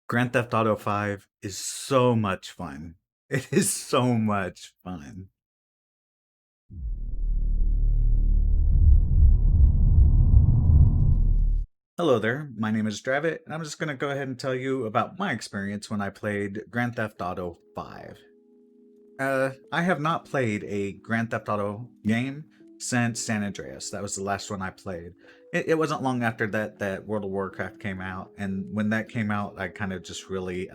Grand Theft Auto 5 is so much fun. It is so much fun. Hello there, my name is Dravot, and I'm just going to go ahead and tell you about my experience when I played Grand Theft Auto 5. I have not played a Grand Theft Auto game since San Andreas. That was the last one I played. It wasn't long after that World of Warcraft came out, and when that came out, I kind of just really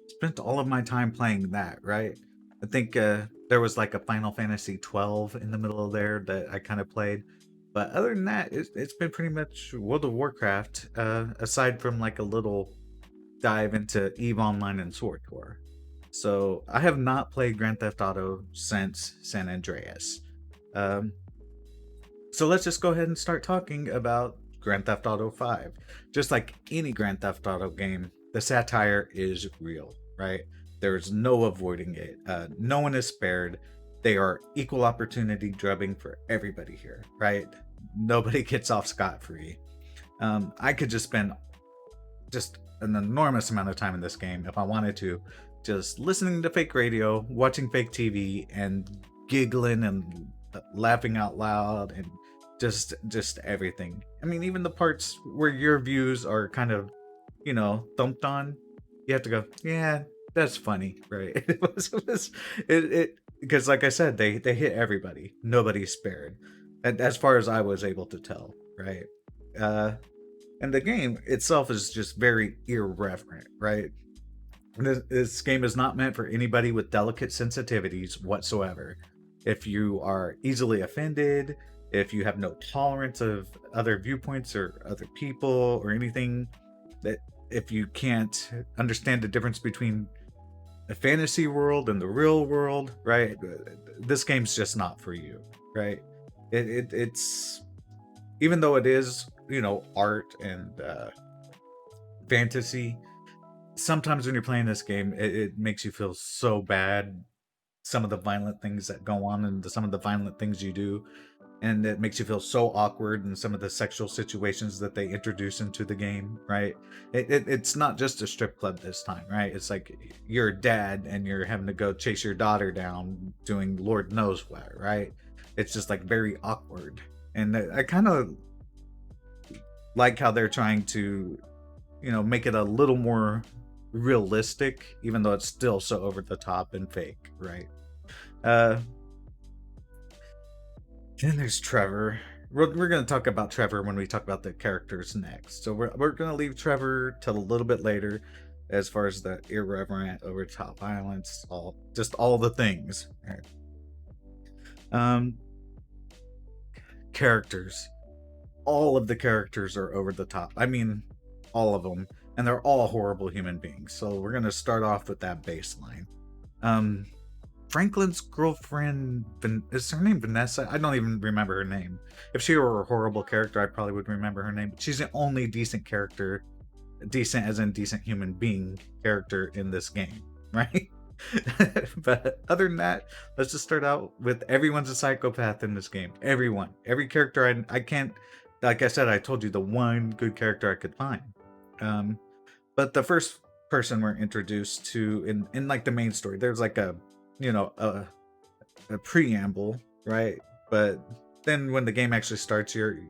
spent all of my time playing that, right? I think there was like a Final Fantasy 12 in the middle of there that I kind of played. But other than that, it's been pretty much World of Warcraft, aside from like a little dive into EVE Online and Sword Tour. So I have not played Grand Theft Auto since San Andreas. Um, so let's just go ahead and start talking about Grand Theft Auto 5. Just like any Grand Theft Auto game, the satire is real, right? There's no avoiding it. No one is spared. They are equal opportunity drubbing for everybody here, right? Nobody gets off scot free. I could just spend just an enormous amount of time in this game if I wanted to, just listening to fake radio, watching fake TV, and giggling and laughing out loud and just everything. I mean, even the parts where your views are kind of, thumped on, you have to go, yeah, that's funny, right? It because like I said, they hit everybody. Nobody's spared. And as far as I was able to tell, right? Uh and the game itself is just very irreverent, right? This game is not meant for anybody with delicate sensitivities whatsoever. If you are easily offended, if you have no tolerance of other viewpoints or other people or anything, that if you can't understand the difference between a fantasy world and the real world, right? This game's just not for you, right? It's even though it is, art and fantasy, sometimes when you're playing this game, it makes you feel so bad. Some of the violent things that go on and some of the violent things you do, and it makes you feel so awkward. And some of the sexual situations that they introduce into the game, right? It's not just a strip club this time, right? It's like you're a dad and you're having to go chase your daughter down doing Lord knows what, right? It's just like very awkward, and I kind of like how they're trying to make it a little more realistic, even though it's still so over the top and fake, right? Uh, then there's Trevor. We're going to talk about Trevor when we talk about the characters next. So we're going to leave Trevor till a little bit later, as far as the irreverent, over top violence, all the things. Right? Um, characters. All of the characters are over the top. I mean, all of them, and they're all horrible human beings. So we're gonna start off with that baseline. Um, Franklin's girlfriend, is her name Vanessa? I don't even remember her name. If she were a horrible character, I probably would remember her name. But she's the only decent character, decent as in decent human being character in this game, right? But other than that, let's just start out with everyone's a psychopath in this game. Every character I can't, like I said, I told you the one good character I could find. Um, but the first person we're introduced to in like the main story, there's like a you know a preamble, right? But then when the game actually starts, you're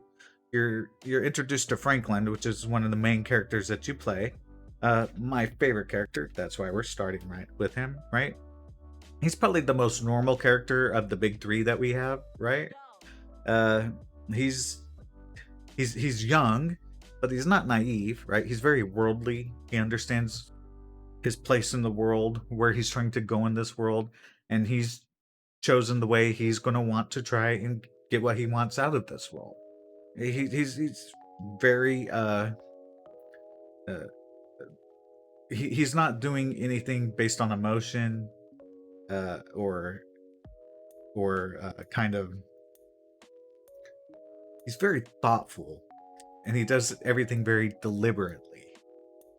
introduced to Franklin, which is one of the main characters that you play. My favorite character. That's why we're starting right with him, right? He's probably the most normal character of the big three that we have, right? Uh, he's he's young, but he's not naive, right? He's very worldly. He understands his place in the world, where he's trying to go in this world, and he's chosen the way he's going to want to try and get what he wants out of this world. He's very uh he's not doing anything based on emotion, or kind of, he's very thoughtful, and he does everything very deliberately,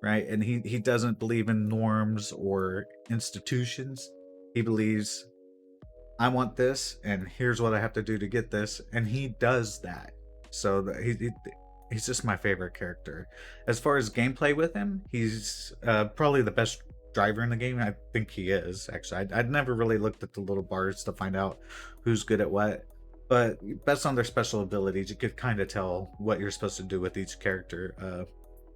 right? And he doesn't believe in norms or institutions. He believes, I want this, and here's what I have to do to get this, and he does that. So that he's just my favorite character. As far as gameplay with him, he's probably the best driver in the game. I think he is, actually. I'd never really looked at the little bars to find out who's good at what, but based on their special abilities, you could kind of tell what you're supposed to do with each character.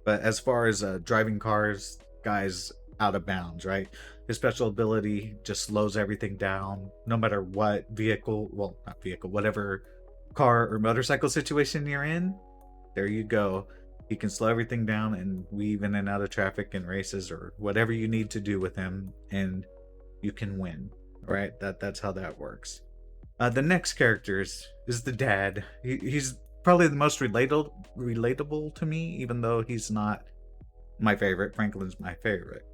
But as far as driving cars, guys out of bounds, right? His special ability just slows everything down, no matter what vehicle, well, not vehicle, whatever car or motorcycle situation you're in. There you go. He can slow everything down and weave in and out of traffic and races or whatever you need to do with him, and you can win. Right? That's how that works. The next character is the dad. He's probably the most relatable to me, even though he's not my favorite. Franklin's my favorite.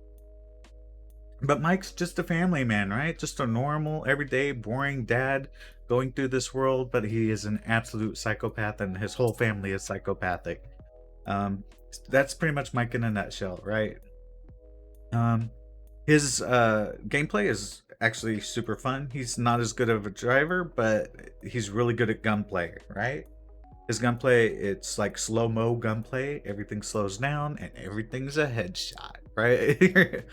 But Mike's just a family man, right? Just a normal, everyday, boring dad going through this world, but he is an absolute psychopath, and his whole family is psychopathic. Um, that's pretty much Mike in a nutshell, right? His gameplay is actually super fun. He's not as good of a driver, but he's really good at gunplay, right? His gunplay, it's like slow-mo gunplay. Everything slows down and everything's a headshot, right?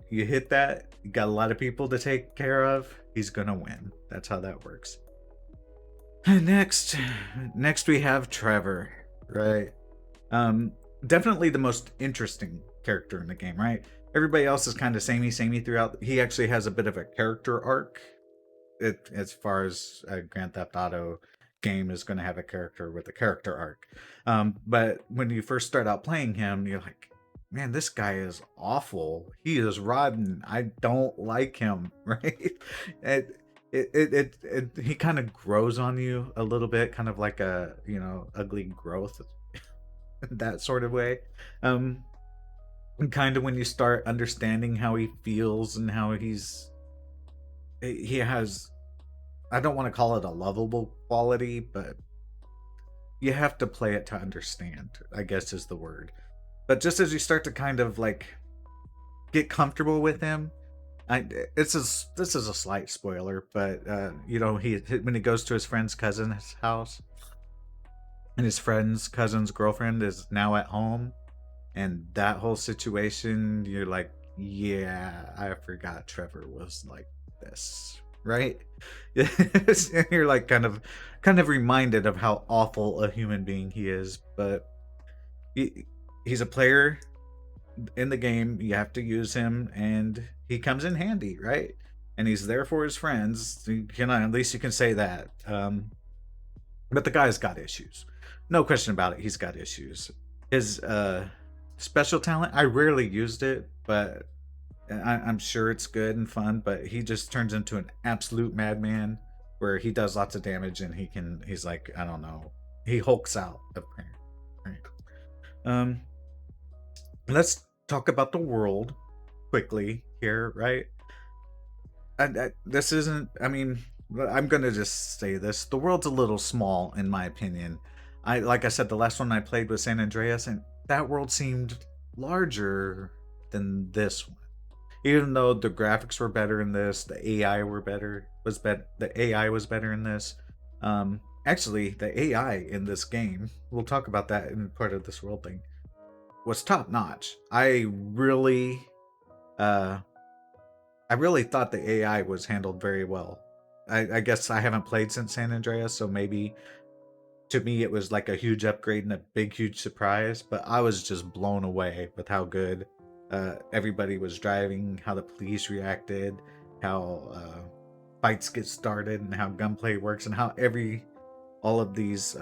You hit that, you got a lot of people to take care of, he's gonna win. That's how that works. Next we have Trevor, right? Definitely the most interesting character in the game, right? Everybody else is kind of samey throughout. He actually has a bit of a character arc. As far as a Grand Theft Auto game is going to have a character with a character arc. But when you first start out playing him, you're like, man, this guy is awful. He is rotten. I don't like him, right? He kind of grows on you a little bit, kind of like a, ugly growth, that sort of way. And kind of when you start understanding how he feels and how he has, I don't want to call it a lovable quality, but you have to play it to understand, I guess is the word. But just as you start to kind of like get comfortable with him, this is a slight spoiler, but when he goes to his friend's cousin's house, and his friend's cousin's girlfriend is now at home, and that whole situation, you're like, yeah, I forgot Trevor was like this, right? You're like kind of reminded of how awful a human being he is. But he's a player in the game. You have to use him, and he comes in handy, right? And he's there for his friends. At least you can say that. But the guy's got issues, no question about it. He's got issues. His special talent, I rarely used it, but I'm sure it's good and fun, but he just turns into an absolute madman where he does lots of damage, and he's like, I don't know, he hulks out apparently. Right? Let's talk about the world quickly here, right? This isn't, I mean, I'm gonna just say this. The world's a little small, in my opinion. Like I said, the last one I played was San Andreas, and that world seemed larger than this one. Even though the graphics were better in this, the AI the AI was better in this. Actually, the AI in this game, we'll talk about that in part of this world thing, was top notch. I really thought the AI was handled very well. I guess I haven't played since San Andreas, so maybe to me it was like a huge upgrade and a huge surprise, but I was just blown away with how good everybody was driving, how the police reacted, how fights get started, and how gunplay works, and how all of these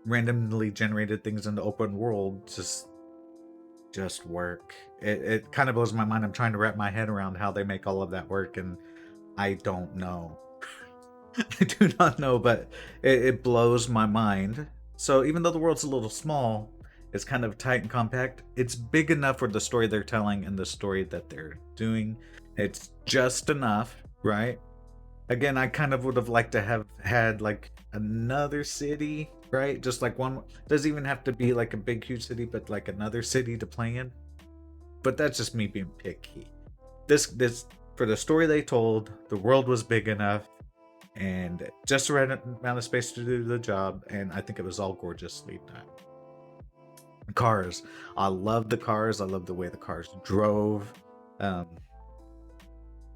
randomly generated things in the open world just work. It kind of blows my mind. I'm trying to wrap my head around how they make all of that work, and I don't know. I do not know, but it blows my mind. So even though the world's a little small, it's kind of tight and compact. It's big enough for the story they're telling and the story that they're doing. It's just enough, right? Again, I kind of would have liked to have had like another city, right? Just like one. Doesn't even have to be like a big, huge city, but like another city to play in. But that's just me being picky. This for the story they told, the world was big enough. and just the right amount of space to do the job. And I think it was all gorgeously done. Cars, I love the cars. I love the way the cars drove. Um,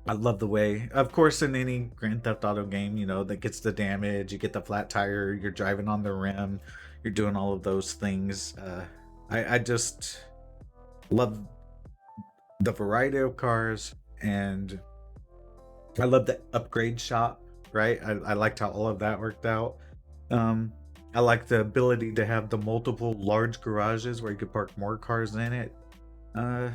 I love the way, of course, in any Grand Theft Auto game, that gets the damage, you get the flat tire, you're driving on the rim, you're doing all of those things. I just love the variety of cars, and I love the upgrade shop, right? I liked how all of that worked out. Um, I like the ability to have the multiple large garages where you could park more cars in it. Uh,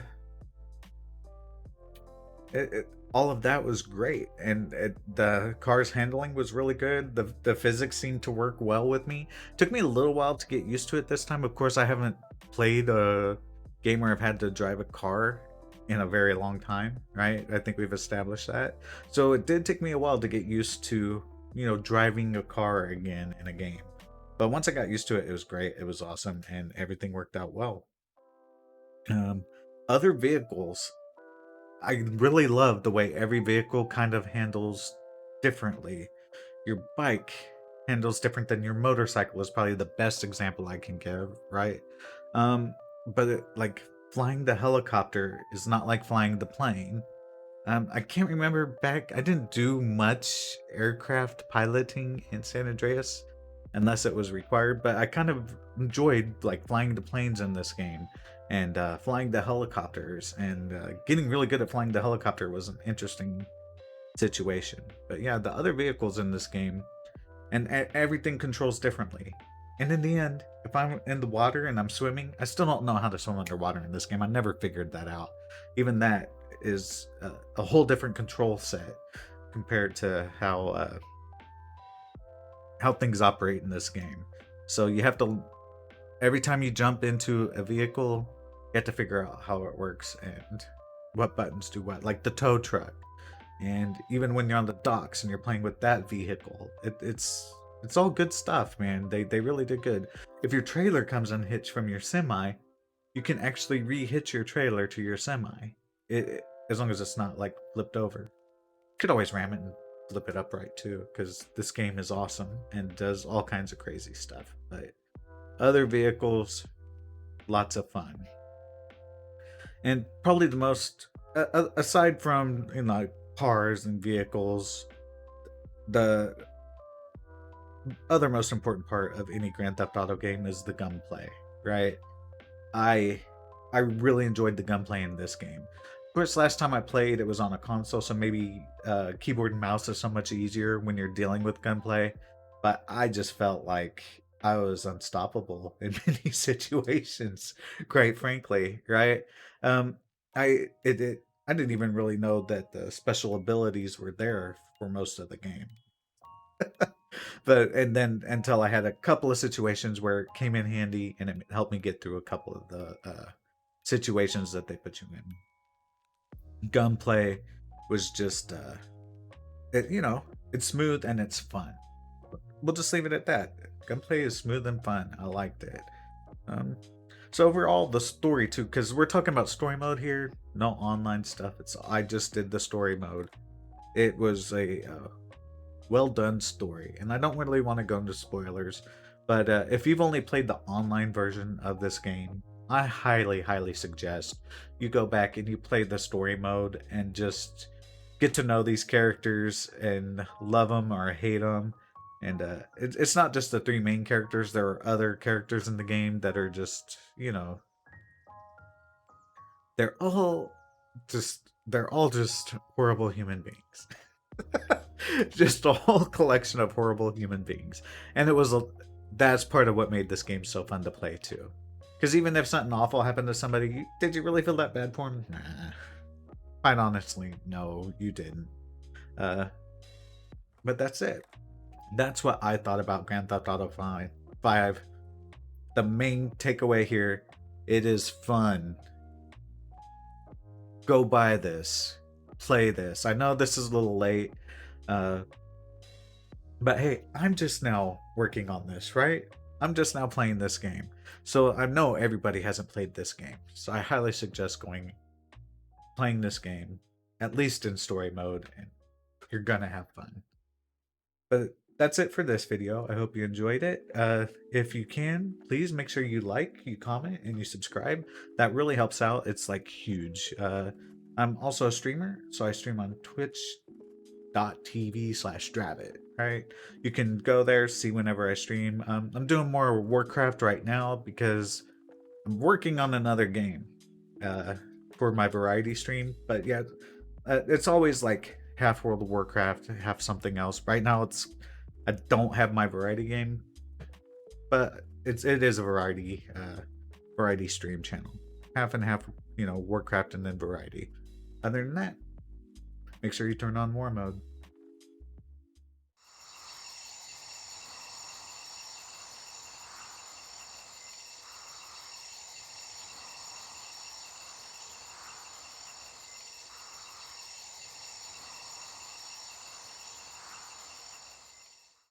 all of that was great, and the car's handling was really good. The physics seemed to work well with me. Took me a little while to get used to it this time. Of course, I haven't played a game where I've had to drive a car in a very long time, right? I think we've established that. So it did take me a while to get used to, driving a car again in a game. But once I got used to it, it was great. It was awesome, and everything worked out well. Um, Other vehicles, I really love the way every vehicle kind of handles differently. Your bike handles different than your motorcycle is probably the best example I can give, right? But like flying the helicopter is not like flying the plane. I can't remember back. I didn't do much aircraft piloting in San Andreas unless it was required, but I kind of enjoyed like flying the planes in this game and flying the helicopters, and getting really good at flying the helicopter was an interesting situation. But yeah, the other vehicles in this game, and everything controls differently. And in the end, if I'm in the water and I'm swimming, I still don't know how to swim underwater in this game. I never figured that out. Even that is a whole different control set compared to how things operate in this game. So you have to, every time you jump into a vehicle, you have to figure out how it works and what buttons do what. Like the tow truck, and even when you're on the docks and you're playing with that vehicle, it's all good stuff, man. They really did good. If your trailer comes unhitched from your semi, you can actually re-hitch your trailer to your semi, as long as it's not like flipped over. You could always ram it and flip it upright too, because this game is awesome and does all kinds of crazy stuff. But other vehicles, lots of fun. And probably the most, aside from cars and vehicles, the other most important part of any Grand Theft Auto game is the gunplay, right? I I really enjoyed the gunplay in this game. Of course, last time I played, it was on a console, so maybe keyboard and mouse is so much easier when you're dealing with gunplay. But I just felt like I was unstoppable in many situations, quite frankly, right? Um, I didn't even really know that the special abilities were there for most of the game. But and then until I had a couple of situations where it came in handy and it helped me get through a couple of the situations that they put you in. Gunplay was just it's smooth and it's fun. We'll just leave it at that. Gunplay is smooth and fun. I liked it. Um, so overall, the story too, because we're talking about story mode here, no online stuff. I just did the story mode. It was a well done story, and I don't really want to go into spoilers, but if you've only played the online version of this game, I highly suggest you go back and you play the story mode and just get to know these characters and love them or hate them. And it's not just the three main characters. There are other characters in the game that are just, they're all they're all just horrible human beings. Just a whole collection of horrible human beings. And that's part of what made this game so fun to play too. Because even if something awful happened to somebody, did you really feel that bad for them? Nah. Quite honestly, no, you didn't. Uh, but that's it. That's what I thought about Grand Theft Auto 5. The main takeaway here, it is fun. Go buy this. Play this. I know this is a little late. Uh, but hey, I'm just now working on this, right? I'm just now playing this game. So I know everybody hasn't played this game. So I highly suggest playing this game, at least in story mode, and you're gonna have fun. But that's it for this video. I hope you enjoyed it. If you can, please make sure you like, you comment, and you subscribe. That really helps out. It's like huge. I'm also a streamer, so I stream on twitch.tv/Dravot. Right, you can go there, see whenever I stream. I'm doing more Warcraft right now because I'm working on another game uh, for my variety stream. But yeah, it's always like half World of Warcraft, half something else. Right now, I don't have my variety game, but it is a variety stream channel, half and half. Warcraft and then variety. Other than that, make sure you turn on war mode.